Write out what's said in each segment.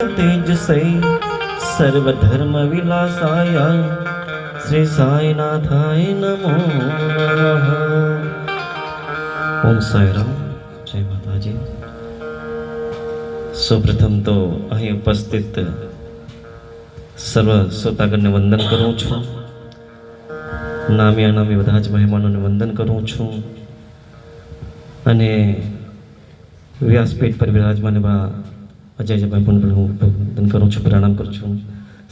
तेजसै सर्वधर्म विलासाय श्री साईनाथाय नमो नमः। ओम साईराम, जय माताजी। सौप्रथम तो અહીં ઉપસ્થિત સર્વ શ્રોતાગણને વંદન કરું છું। નામી અનામી બધા જ મહેમાનોને વંદન કરું છું અને વ્યાસપીઠ પર બિરાજમાન એવા અજયભાઈ પણ હું વંદન કરું છું, પ્રણામ કરું છું।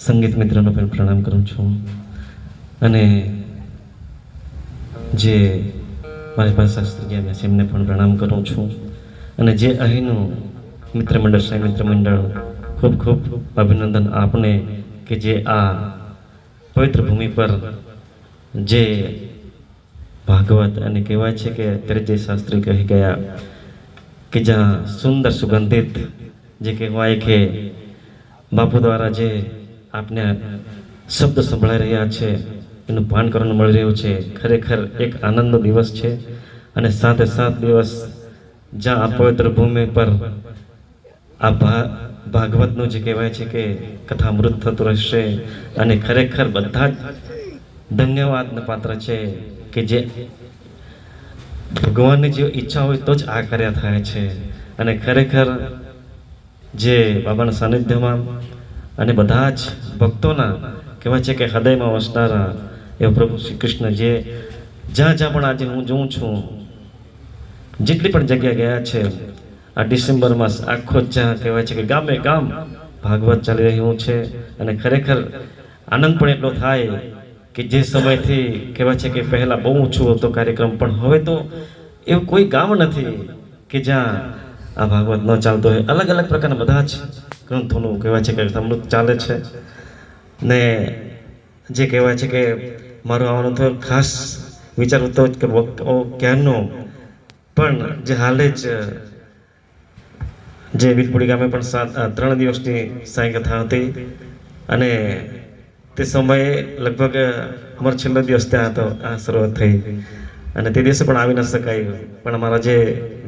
સંગીત મિત્રનો પણ પ્રણામ કરું છું અને જે મારી પાસે શાસ્ત્રી આવ્યા છે એમને પણ પ્રણામ કરું છું અને જે અહીંનું મિત્ર મંડળ સાંઈ મિત્ર મંડળ ખૂબ ખૂબ અભિનંદન આપને કે જે આ પવિત્ર ભૂમિ પર જે ભાગવત અને કહેવાય છે કે અત્યારે જે શાસ્ત્રી કહી ગયા કે જ્યાં સુંદર સુગંધિત જે કહેવાય કે બાપુ દ્વારા જે આપને શબ્દ સંભળાઈ રહ્યા છે એનું પાન કરવાનું મળી રહ્યું છે, ખરેખર એક આનંદનો દિવસ છે। અને સાથે સાત દિવસ જ્યાં આ પવિત્ર ભૂમિ પર આ ભાગવતનું જે કહેવાય છે કે કથામૃત થતું રહેશે અને ખરેખર બધા જ ધન્યવાદને પાત્ર છે કે જે ભગવાનની જે ઈચ્છા હોય તો જ આ કાર્ય થાય છે અને ખરેખર જે બાબાના સાનિધ્યમાં અને બધા જ ભક્તોના કહેવાય છે કે હૃદયમાં વસનારા એવા પ્રભુ શ્રી કૃષ્ણ જે જ્યાં જ્યાં પણ આજે હું જોઉં છું, જેટલી પણ જગ્યા ગયા છે આ ડિસેમ્બર માસ આખો જ્યાં કહેવાય છે કે ગામે ગામ ભાગવત ચાલી રહ્યું છે અને ખરેખર આનંદ પણ એટલો થાય કે જે સમયથી કહેવાય છે કે પહેલાં બહુ ઓછું હતો કાર્યક્રમ, પણ હવે તો એવું કોઈ ગામ નથી કે જ્યાં આ ભાગવત ન ચાલતો હોય। અલગ અલગ પ્રકારના બધા જ ગ્રંથોનું કહેવાય છે કે અમૃત ચાલે છે ને જે કહેવાય છે કે મારું આવવાનું તો ખાસ વિચાર હતો જ કે ક્યારનો પણ જે હાલે જ જે વીરપુરી ગામે પણ 3 દિવસની સાંઈ કથા હતી અને તે સમયે લગભગ અમારો છેલ્લો દિવસ ત્યાં હતો, આ શરૂઆત થઈ અને તે દિવસે પણ આવી ન શકાયું, પણ અમારા જે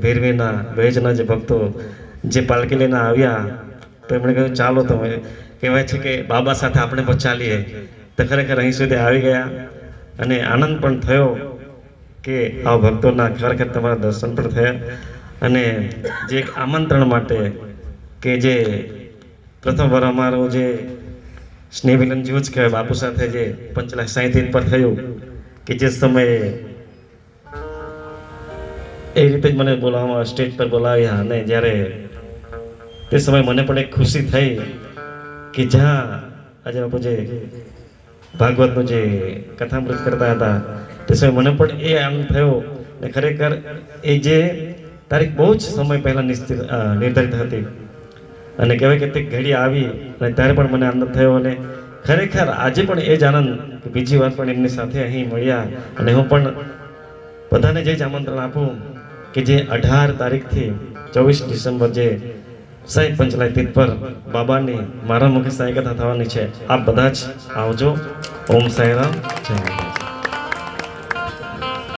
ભેરવીના ભેજના જે ભક્તો જે પાલકી લઈને આવ્યા તો એમણે કહ્યું ચાલો તમે, કહેવાય છે કે બાબા સાથે આપણે પણ ચાલીએ, તો ખરેખર અહીં સુધી આવી ગયા અને આનંદ પણ થયો કે આવા ભક્તોના ખરેખર તમારા દર્શન પણ થયા અને જે એક આમંત્રણ માટે કે જે પ્રથમ વાર અમારો જે સ્નેહમિલન જેવું જ કહેવાય બાપુ સાથે જે પંચલાખ સાંઈથી પર થયું કે જે સમયે એ રીતે જ મને બોલાવવામાં સ્ટેજ પર બોલાવ્યા અને જ્યારે તે સમયે મને પણ એક ખુશી થઈ કે જ્યાં આજે બાપુ જે ભાગવતનું જે કથામૃત કરતા હતા તે સમયે મને પણ એ આનંદ થયો ને ખરેખર એ જે તારીખ બહુ જ સમય પહેલાં નિર્ધારિત હતી અને કહેવાય કે તે ઘડી આવી અને ત્યારે પણ મને આનંદ થયો અને ખરેખર આજે પણ એ જ આનંદ કે બીજી વાર પણ એમની સાથે અહીં મળ્યા અને હું પણ બધાને જે જ આમંત્રણ આપું કે જે 18 તારીખથી 24 ડિસેમ્બર જે સાંઈ પંચલાય તીર્થ પર બાબાની મારા મુખે સાંઈ કથા થવાની છે, આપ બધા જ આવજો। ઓમ સાંઈરામ, જય માતા।